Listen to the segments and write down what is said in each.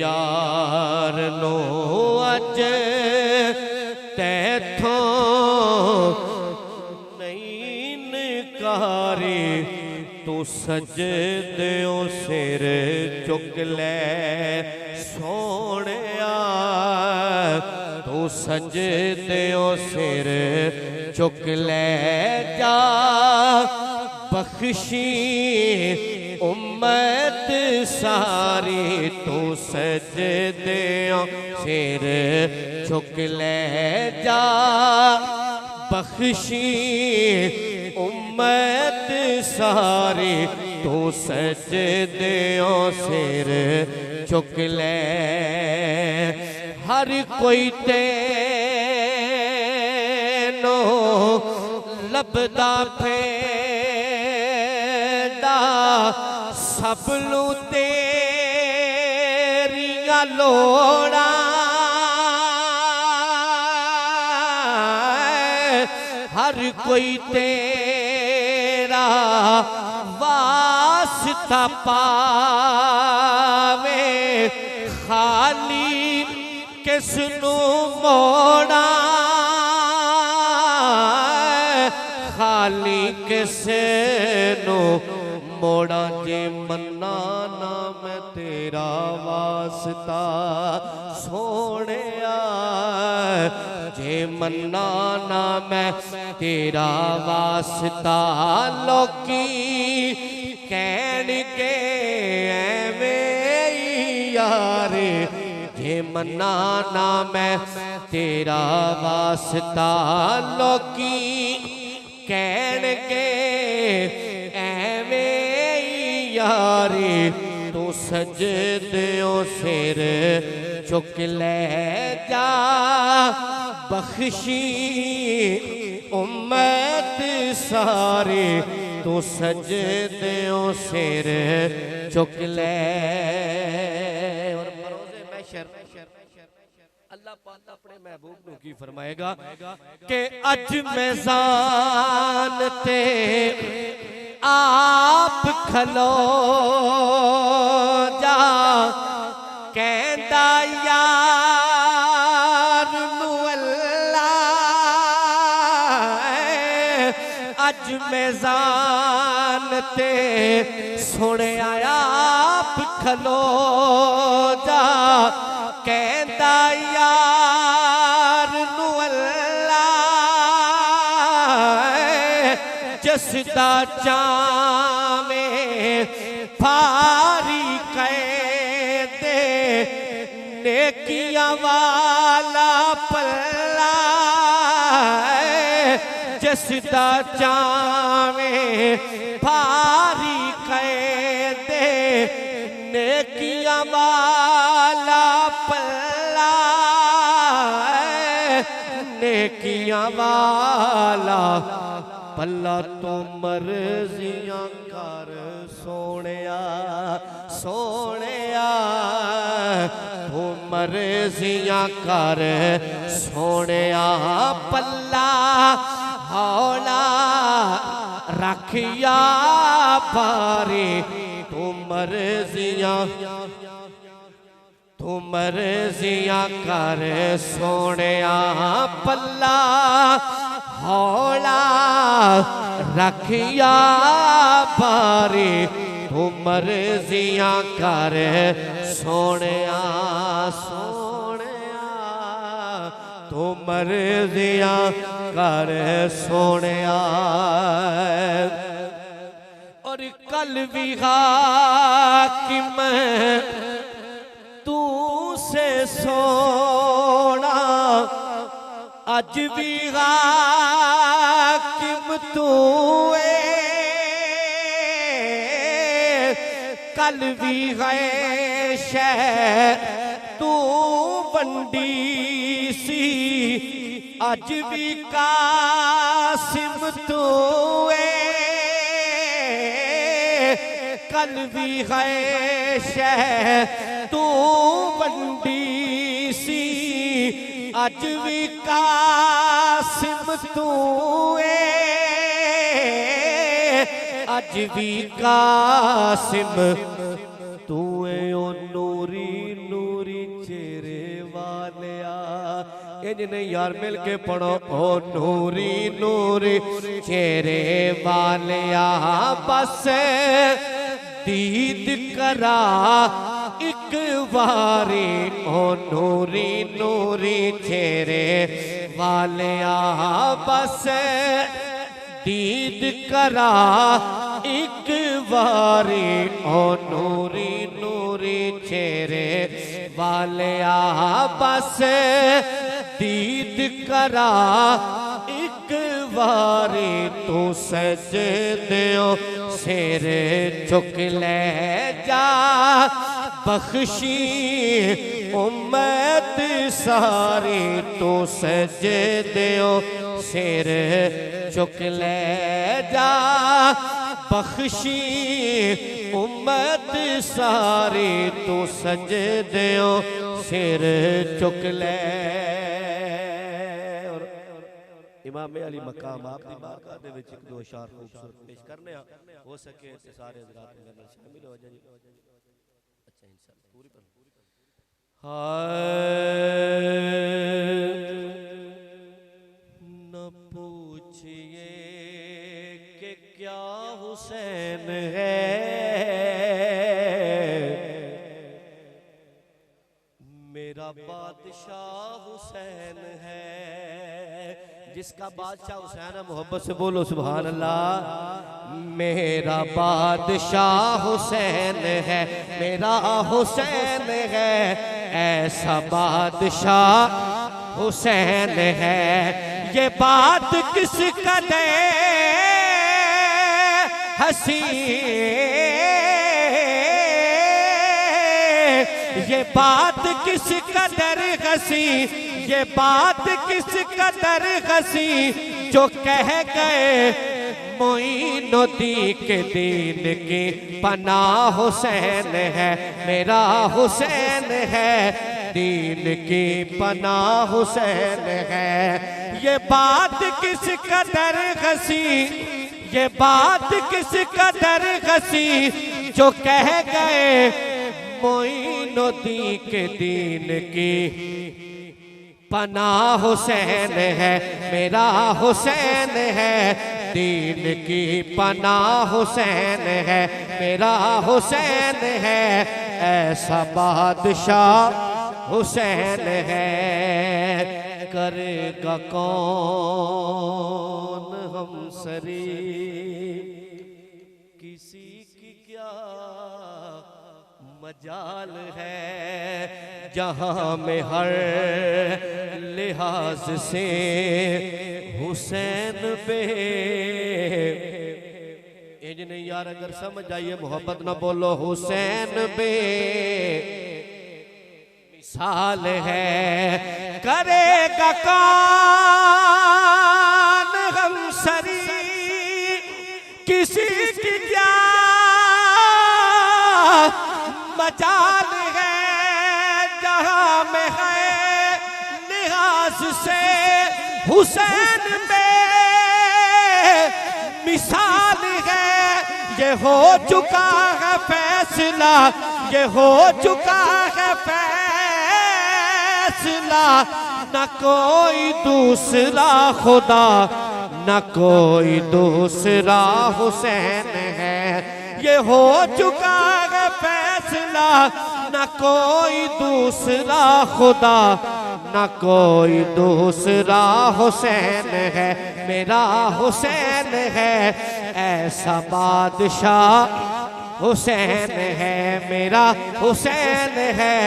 यार नो अज तैथों नहीं नकारी तू सजदों सिर चुक ले सोहणिया तू सजदों सिर चुक ले जा बख्शी उम्मत सारी तू सजदों सिर चुक ले जा बख्शी उम्मत सारी तू सजदों सिर चुक ले हर कोई तेनो लभदा फेंदा सबनू तेरियां लोड़ां हर कोई तेरा वास्ता पावे खाली किसनू मोड़ा खाली किसनू मोड़ा जे मन्ना ना मैं तेरा वास्ता सोहणिया जे मन्ना ना मैं तेरा वास्ता लोकी कहणगे एवें यारे जे मन्ना ना मैं तेरा वास्ता लोकी कहणगे एवें यारे तू सजदों सिर चुक ले जा बख्शी उम्मत सारी तू सजदों सिर चुक ले और बरोज़े महशर अल्लाह पाक अपने महबूब नू की फरमाएगा कि अज मैज़ान ते आप खलो जा कहंदा यार नू अल्लाह अज मैज़ान ते सुने आप खलो जा कहंदा यार नू अल्लाह जसदा चावे भारी कहते नेकियां वाला पल्ला जसदा चावे भारी कहते नेकियां वाला पल्ला नेकियां वाला पल्ला तो मर्जियां कर सोहणिया सोहणिया तू मर्जियां कर सोहणिया पल्ला हौला रखिया पारी तू मर्जियां कर सोहणिया पल्ला हौला रखिया पारी तू मर्जियां कर सोहणिया सोहणिया तू मर्जियां कर सोहणिया और कल भी हाकिम तू से सोना अज भी हाकिम तू कल भी गए शहर तू बंडी सी अज भी कासिम तू कल भी गए शहर तू बंडी सी अज भी कासिम तू अज भी कासिम तू ओ नूरी नू वालिया इन्हें यार मिल के पढ़ो ओ नूरी नूरी चेहरे वालिया बस दीद करा एक बारी ओ नूरी नूरी चेहरे वालिया बस दीद करा एक बारी ओ नूरी नूरी चेहरे वालिया बस दीद करा एक बारी तू सजदियों सिर झुक ले जा बख्शी उम्मत सारी तू सजदियों सिर झुक ले जा बख्शी उम्मत सारी तू सजदियों सिर झुक ले। इमाम अली मकाम आपकी बारगाह दे विच एक दो अशार खूबसूरत पेश करने हो सके ते सारे हज़रात मेरे नाल शामिल हो जाइए। अच्छा इंशाअल्लाह पूरी पर न पूछिए कि क्या हुसैन है मेरा बादशाह हुसैन है। जिसका बादशाह हुसैन है मोहब्बत से बोलो सुभान अल्लाह। मेरा बादशाह हुसैन है मेरा हुसैन है ऐसा बादशाह हुसैन है। ये बात किस कदर हंसी ये बात किस कदर हंसी ये बात किस कदर हंसी जो कह गए मोइनुद्दीन के दीन की पनाह हुसैन है मेरा हुसैन है दीन की पनाह हुसैन है। ये बात किस कदर हंसी ये बात किस कदर हंसी जो कह गए मोइनुद्दीन के दीन की पनाह हुसैन है मेरा हुसैन है दीन की पनाह हुसैन है मेरा हुसैन है ऐसा बादशाह हुसैन है। करेगा कौन हम सरी किसी की क्या मजाल है जहां में हर लिहाज से हुसैन बे नहीं यार अगर समझ आइए मोहब्बत ना बोलो हुसैन बे मिसाल है। करेगा कौन हम सरी किसी की क्या मजाल है जहां में है लिहाज से हुसैन में मिसाल है। ये हो चुका है फैसला ये हो चुका है फैसला न कोई दूसरा खुदा न कोई दूसरा हुसैन है। ये हो चुका है फैसला न कोई दूसरा खुदा न कोई दूसरा हुसैन है मेरा हुसैन है ऐसा बादशाह हुसैन है मेरा हुसैन है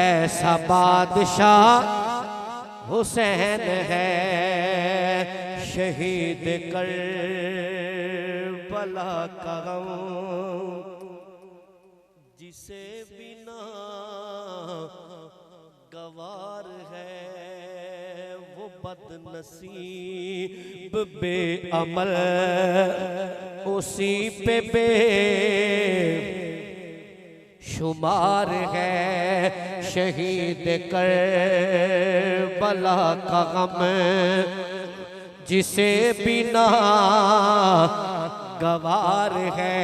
ऐसा बादशाह हुसैन है। शहीद करबला का गम जिसे बिना गवार है वो बदनसीब बेअमल उसी पे बे शुमार है। शहीद करबला का गम जिसे बिना गवार है,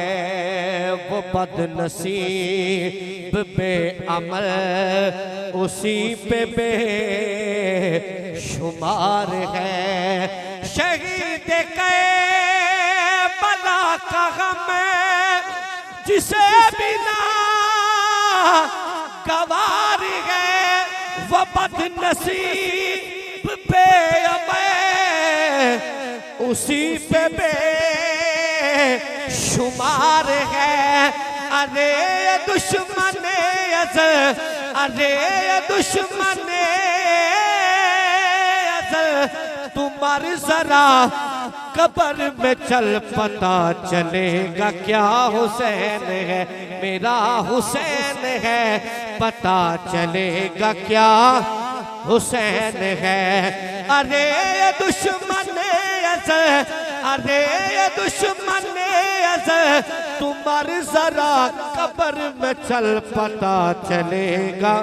वो बदनसीब बेअमल उसी पे बेशुमार है। शहीद के बला का गम जिसे बिना गवार है, वो बदनसीब बेअमल उसी पे बेशुमार है। अरे दुश्मन अज़ल, अरे दुश्मन अज़ल, तुम्हारे जरा कब्र में चल, पता चलेगा क्या हुसैन है मेरा हुसैन है, पता चलेगा क्या हुसैन है। अरे दुश्मन अज़ल, अरे दुश्मन अज़ल, तुम्हारे जरा कब्र में चल, पता चलेगा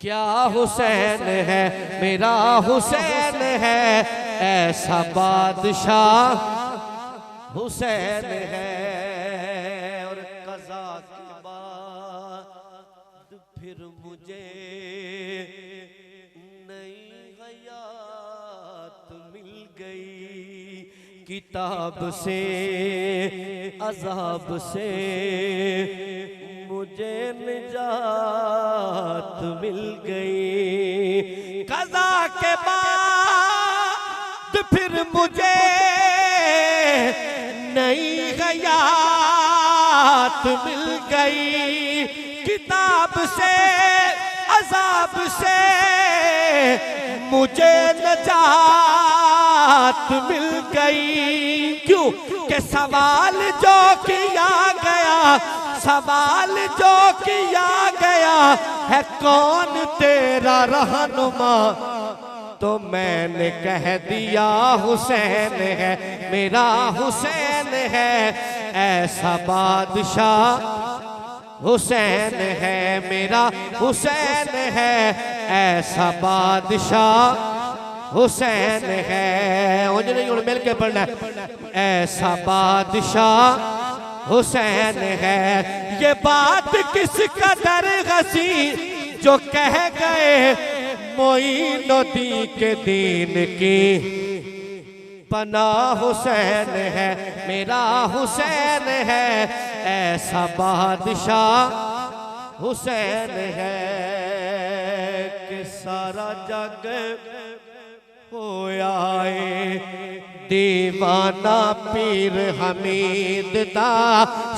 क्या हुसैन है मेरा हुसैन है, ऐसा बादशाह हुसैन है। और कज़ा के बाद फिर मुझे नई हयात मिल गई, किताब से अज़ाब से मुझे निजात मिल गई। कज़ा के बाद फिर मुझे नई हयात मिल गई, किताब से अज़ाब से मुझे निजात मिल गई। क्यों कि सवाल जो किया गया, सवाल जो किया गया है कौन तेरा रहनुमा, तो मैंने कह दिया हुसैन है मेरा हुसैन है, ऐसा बादशाह हुसैन है मेरा हुसैन है, ऐसा बादशाह हुसैन है। नहीं मिल के पढ़ना, ऐसा बादशाह हुसैन है। ये बात किस कदर हसी जो कह गए मोइनुद्दीन के दीन की पनाह हुसैन है मेरा हुसैन है, ऐसा बादशाह हुसैन है। कि सारा जग होया दीवाना पीर हमीद दा,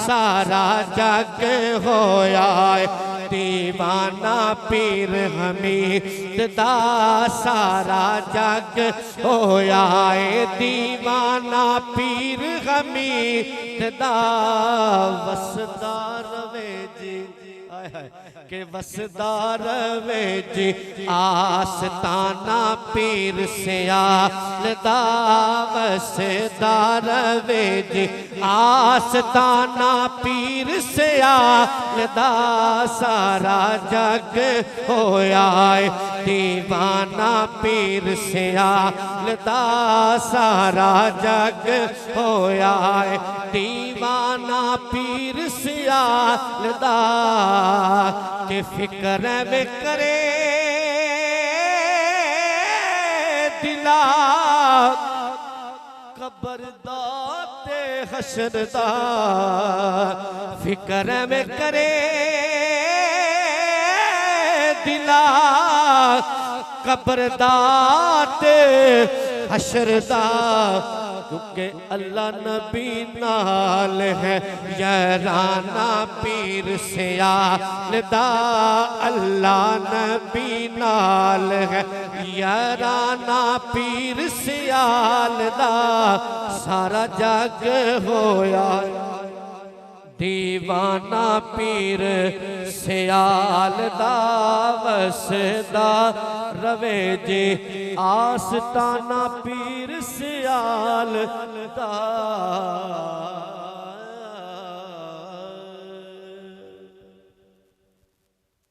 सारा जग होया दीवाना पीर हमीद दा, सारा जग होया दीवाना पीर हमीद दा। वसदा रवे जी के वसदा रवे जी आस्ताना पीर सियालदा, वसदा रवे जी आस्ताना पीर सियालदा, सारा जग होया दीवाना पीर सियालदा, सारा जग होया दीवाना पीर सियालदा। के फिक्र में करे दिला कब्रदाते हशरदा, फिक्र में करे दिला कब्रदाते हशरदा, क्योंकि अल्लाह नबी नाल है याराना पीर सियालदा, अल्लाह नबी नाल है याराना पीर सियालदा, सारा जग होया दीवाना पीर सियालदा, वसदा रवे जी आस्ताना पीर सियालदा।